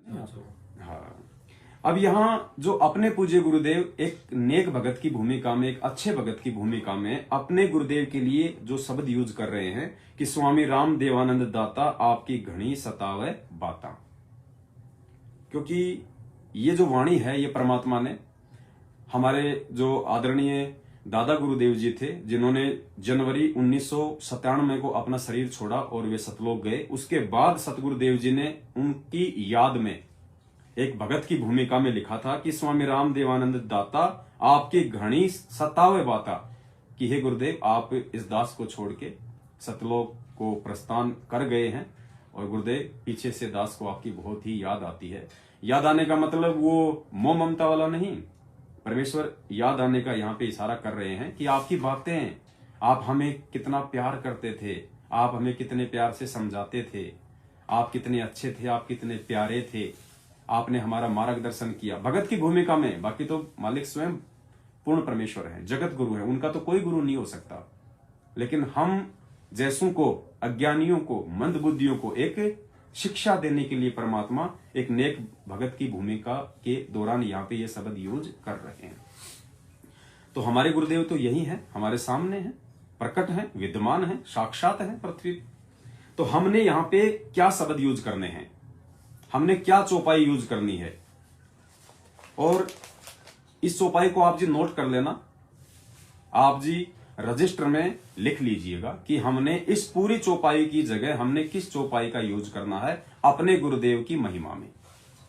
हाँ, अब यहाँ जो अपने पूज्य गुरुदेव एक नेक भगत की भूमिका में, एक अच्छे भगत की भूमिका में अपने गुरुदेव के लिए जो शब्द यूज कर रहे हैं कि स्वामी राम देवानंद दाता आपकी घनी सतावे बाता, क्योंकि ये जो वाणी है ये परमात्मा ने हमारे जो आदरणीय दादा गुरुदेव जी थे, जिन्होंने जनवरी 1997 को अपना शरीर छोड़ा और वे सतलोक गए, उसके बाद सतगुरुदेव जी ने उनकी याद में एक भगत की भूमिका में लिखा था कि स्वामी राम देवानंद दाता आपकी घनी सतावे बाता, कि हे गुरुदेव आप इस दास को छोड़ के सतलोक को प्रस्थान कर गए हैं और गुरुदेव पीछे से दास को आपकी बहुत ही याद आती है। याद आने का मतलब वो मोह ममता वाला नहीं, परमेश्वर याद आने का यहाँ पे इशारा कर रहे हैं कि आपकी बातें, आप हमें कितना प्यार करते थे, आप हमें कितने प्यार से समझाते थे, आप कितने अच्छे थे, आप कितने प्यारे थे, आपने हमारा मार्गदर्शन किया भगत की भूमिका में। बाकी तो मालिक स्वयं पूर्ण परमेश्वर है, जगत गुरु है, उनका तो कोई गुरु नहीं हो सकता, लेकिन हम जैसों को, अज्ञानियों को, मंद बुद्धियों को एक शिक्षा देने के लिए परमात्मा एक नेक भगत की भूमिका के दौरान यहाँ पे ये शब्द यूज कर रहे हैं। तो हमारे गुरुदेव तो यही है, हमारे सामने है, प्रकट है, विद्यमान है, साक्षात है पृथ्वी। तो हमने यहाँ पे क्या शब्द यूज करने हैं, हमने क्या चौपाई यूज करनी है, और इस चौपाई को आप जी नोट कर लेना, आप जी रजिस्टर में लिख लीजिएगा कि हमने इस पूरी चौपाई की जगह हमने किस चौपाई का यूज करना है अपने गुरुदेव की महिमा में।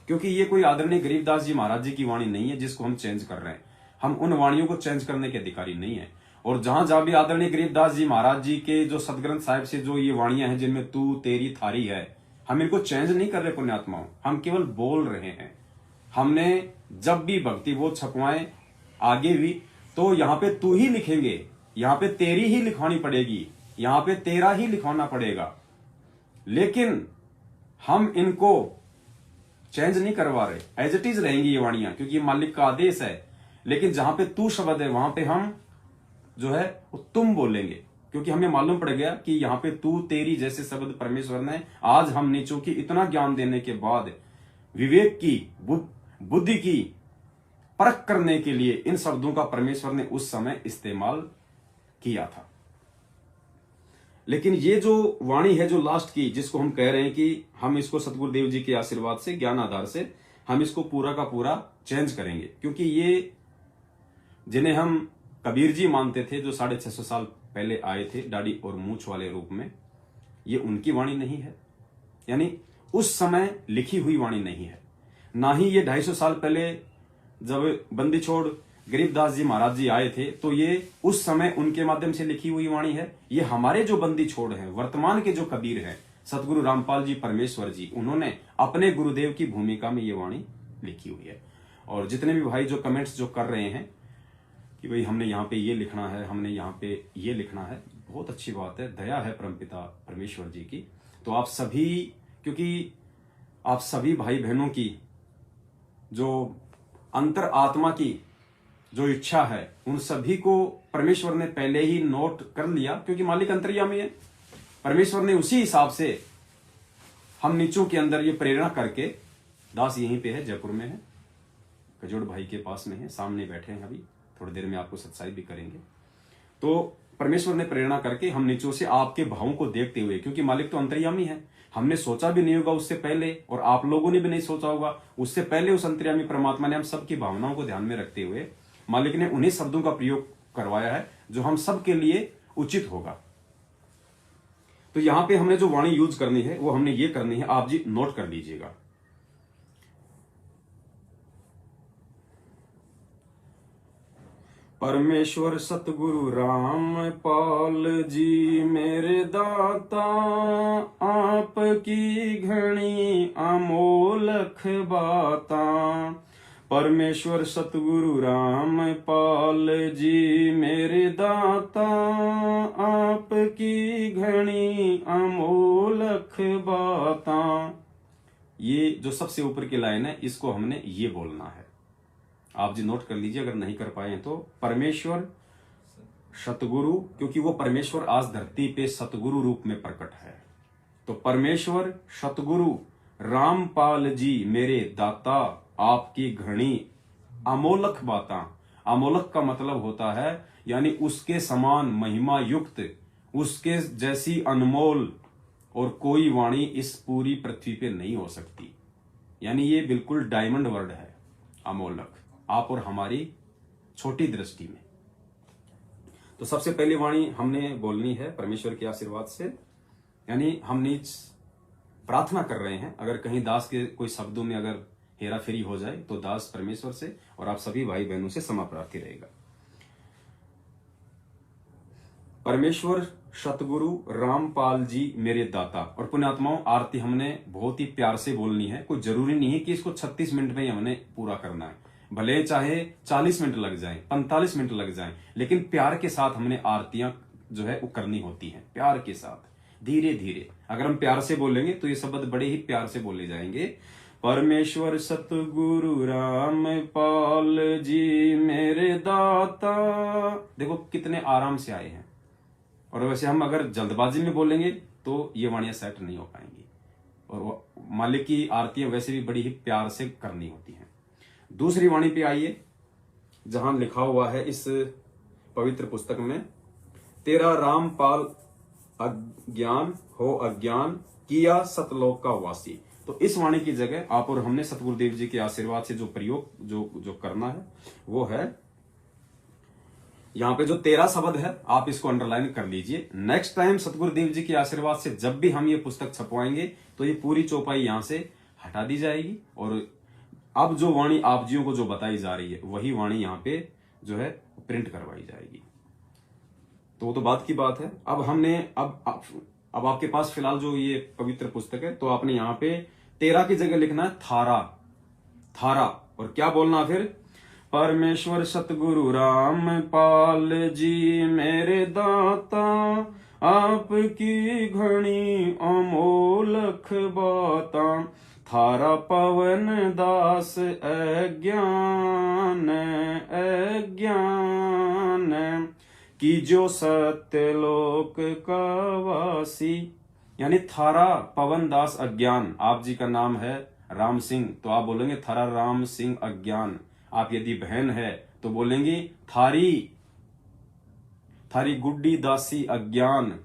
क्योंकि ये कोई आदरणीय गरीबदास जी महाराज जी की वाणी नहीं है जिसको हम चेंज कर रहे हैं, हम उन वाणियों को चेंज करने के अधिकारी नहीं है। और जहां जहां भी आदरणीय गरीबदास जी महाराज जी के जो सदग्रंथ साहिब से जो ये वाणियां हैं जिनमें तू तेरी थारी है, हम इनको चेंज नहीं कर रहे पुण्यात्माओं, हम केवल बोल रहे हैं। हमने जब भी भक्ति बोध छपवाएं आगे भी, तो यहाँ पे तू ही लिखेंगे, यहाँ पे तेरी ही लिखवानी पड़ेगी, यहाँ पे तेरा ही लिखवाना पड़ेगा, लेकिन हम इनको चेंज नहीं करवा रहे, एज इट इज रहेंगी ये वाणियां, क्योंकि मालिक का आदेश है। लेकिन जहां पे तू शब्द है वहां पे हम जो है वो तुम बोलेंगे, क्योंकि हमें मालूम पड़ गया कि यहाँ पे तू तेरी जैसे शब्द परमेश्वर ने आज हम नीचों की इतना ज्ञान देने के बाद विवेक की, बुद्धि की परख करने के लिए इन शब्दों का परमेश्वर ने उस समय इस्तेमाल किया था। लेकिन ये जो वाणी है जो लास्ट की, जिसको हम कह रहे हैं कि हम इसको सतगुरुदेव जी के आशीर्वाद से, ज्ञान आधार से हम इसको पूरा का पूरा चेंज करेंगे, क्योंकि ये जिन्हें हम कबीर जी मानते थे, जो 650 साल पहले आए थे दाढ़ी और मूछ वाले रूप में, ये उनकी वाणी नहीं है, यानी उस समय लिखी हुई वाणी नहीं है। ना ही ये 250 साल पहले जब बंदी छोड़ गरीबदास जी महाराज जी आए थे तो ये उस समय उनके माध्यम से लिखी हुई वाणी है। ये हमारे जो बंदी छोड़ हैं, वर्तमान के जो कबीर हैं, सतगुरु रामपाल जी परमेश्वर जी, उन्होंने अपने गुरुदेव की भूमिका में ये वाणी लिखी हुई है। और जितने भी भाई जो कमेंट्स जो कर रहे हैं कि भाई हमने यहाँ पे ये लिखना है, हमने यहाँ पे ये लिखना है, बहुत अच्छी बात है, दया है परमपिता परमेश्वर जी की। तो आप सभी, क्योंकि आप सभी भाई बहनों की जो अंतर आत्मा की जो इच्छा है, उन सभी को परमेश्वर ने पहले ही नोट कर लिया, क्योंकि मालिक अंतर्यामी है। परमेश्वर ने उसी हिसाब से हम नीचों के अंदर ये प्रेरणा करके, दास यहीं पे है, जयपुर में है, कजोड़ भाई के पास में है, सामने बैठे हैं, अभी थोड़ी देर में आपको सत्संग भी करेंगे। तो परमेश्वर ने प्रेरणा करके हम नीचों से आपके भावों को देखते हुए, क्योंकि मालिक तो अंतर्यामी है, हमने सोचा भी नहीं होगा उससे पहले, और आप लोगों ने भी नहीं सोचा होगा उससे पहले, उस अंतर्यामी परमात्मा ने हम सबकी भावनाओं को ध्यान में रखते हुए मालिक ने उन्हीं शब्दों का प्रयोग करवाया है जो हम सब के लिए उचित होगा। तो यहां पे हमने जो वाणी यूज करनी है वो हमने ये करनी है, आप जी नोट कर लीजिएगा। परमेश्वर सतगुरु रामपाल जी मेरे दाता, आपकी घनी अमोलख बाता। परमेश्वर सतगुरु रामपाल जी मेरे दाता, आपकी घनी अमोलख बाता। ये जो सबसे ऊपर की लाइन है, इसको हमने ये बोलना है, आप जी नोट कर लीजिए अगर नहीं कर पाए तो। परमेश्वर सतगुरु, क्योंकि वो परमेश्वर आज धरती पे सतगुरु रूप में प्रकट है, तो परमेश्वर सतगुरु रामपाल जी मेरे दाता आपकी घनी अमोलक बाता। अमोलक का मतलब होता है यानी उसके समान महिमा युक्त, उसके जैसी अनमोल और कोई वाणी इस पूरी पृथ्वी पे नहीं हो सकती। यानी ये बिल्कुल डायमंड वर्ड है अमोलक, आप और हमारी छोटी दृष्टि में। तो सबसे पहली वाणी हमने बोलनी है परमेश्वर के आशीर्वाद से, यानी हम नीच प्रार्थना कर रहे हैं। अगर कहीं दास के कोई शब्दों में अगर हेरा फेरी हो जाए तो दास परमेश्वर से और आप सभी भाई बहनों से क्षमा प्रार्थी रहेगा। परमेश्वर सतगुरु रामपाल जी मेरे दाता। और पुण्यात्माओं, आरती हमने बहुत ही प्यार से बोलनी है। कोई जरूरी नहीं है कि इसको 36 मिनट में ही हमने पूरा करना है, भले चाहे 40 मिनट लग जाए, 45 मिनट लग जाए, लेकिन प्यार के साथ हमने आरतियां जो है वो करनी होती हैं, प्यार के साथ, धीरे धीरे। अगर हम प्यार से बोलेंगे तो ये शब्द बड़े ही प्यार से बोले जाएंगे। परमेश्वर सतगुरु रामपाल जी मेरे दाता। देखो कितने आराम से आए हैं। और वैसे हम अगर जल्दबाजी में बोलेंगे तो ये वाणियां सेट नहीं हो पाएंगी। और मालिक की आरतियां वैसे भी बड़ी ही प्यार से करनी होती हैं। दूसरी वाणी पे आइए, जहां लिखा हुआ है इस पवित्र पुस्तक में, तेरा रामपाल अज्ञान हो अज्ञान किया सतलोक का वासी। तो इस वाणी की जगह आप और हमने सतगुरुदेव जी के आशीर्वाद से जो प्रयोग जो करना है वो है, यहां पे जो 13 शब्द है आप इसको अंडरलाइन कर लीजिए। नेक्स्ट टाइम सतगुरुदेव जी के आशीर्वाद से जब भी हम ये पुस्तक छपवाएंगे तो ये पूरी चौपाई यहां से हटा दी जाएगी और अब जो वाणी आप जियों को जो बताई जा रही है वही वाणी यहां पे जो है प्रिंट करवाई जाएगी। तो वो तो बात की बात है। अब हमने अब आपके पास फिलहाल जो ये पवित्र पुस्तक है, तो आपने यहां पे 13 की जगह लिखना है थारा, थारा। और क्या बोलना फिर, परमेश्वर सतगुरु रामपाल जी मेरे दाता आपकी घनी अमोलक बाता। थारा पवन दास अज्ञान अज्ञान की जो सत्यलोक का वासी। यानी थारा पवन दास अज्ञान, आप जी का नाम है राम सिंह तो आप बोलेंगे थारा राम सिंह अज्ञान। आप यदि बहन है तो बोलेंगी थारी थारी गुड्डी दासी अज्ञान,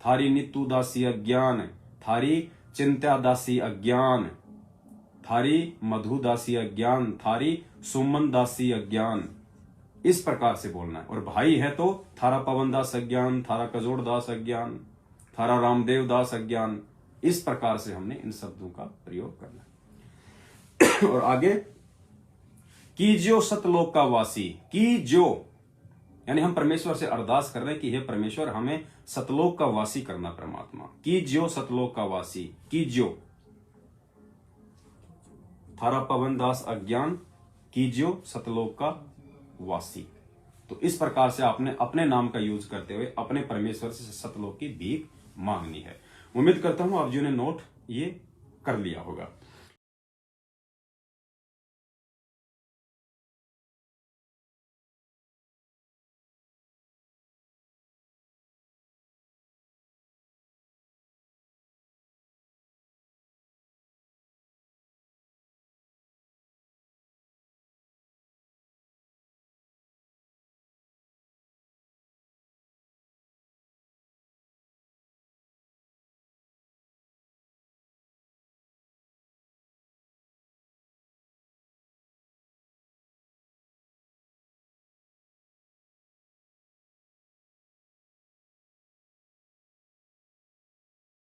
थारी नीतू दासी अज्ञान, थारी चिंता दासी अज्ञान, थारी मधु दासी अज्ञान, थारी सुमन दासी अज्ञान। इस प्रकार से बोलना है। और भाई है तो थारा पवन दास अज्ञान, थारा कजोड़ दास अज्ञान, थारा रामदेव दास अज्ञान। इस प्रकार से हमने इन शब्दों का प्रयोग करना है। और आगे, कीजियो सतलोक का वासी। कीजियो यानी हम परमेश्वर से अरदास कर रहे हैं कि हे परमेश्वर हमें सतलोक का वासी करना परमात्मा। कीजियो सतलोक का वासी, कीजियो। थारा पवन दास अज्ञान, कीजियो सतलोक का वासी। तो इस प्रकार से आपने अपने नाम का यूज करते हुए अपने परमेश्वर से सतलोक की भीख मांगनी है। उम्मीद करता हूं आप जी ने नोट ये कर लिया होगा।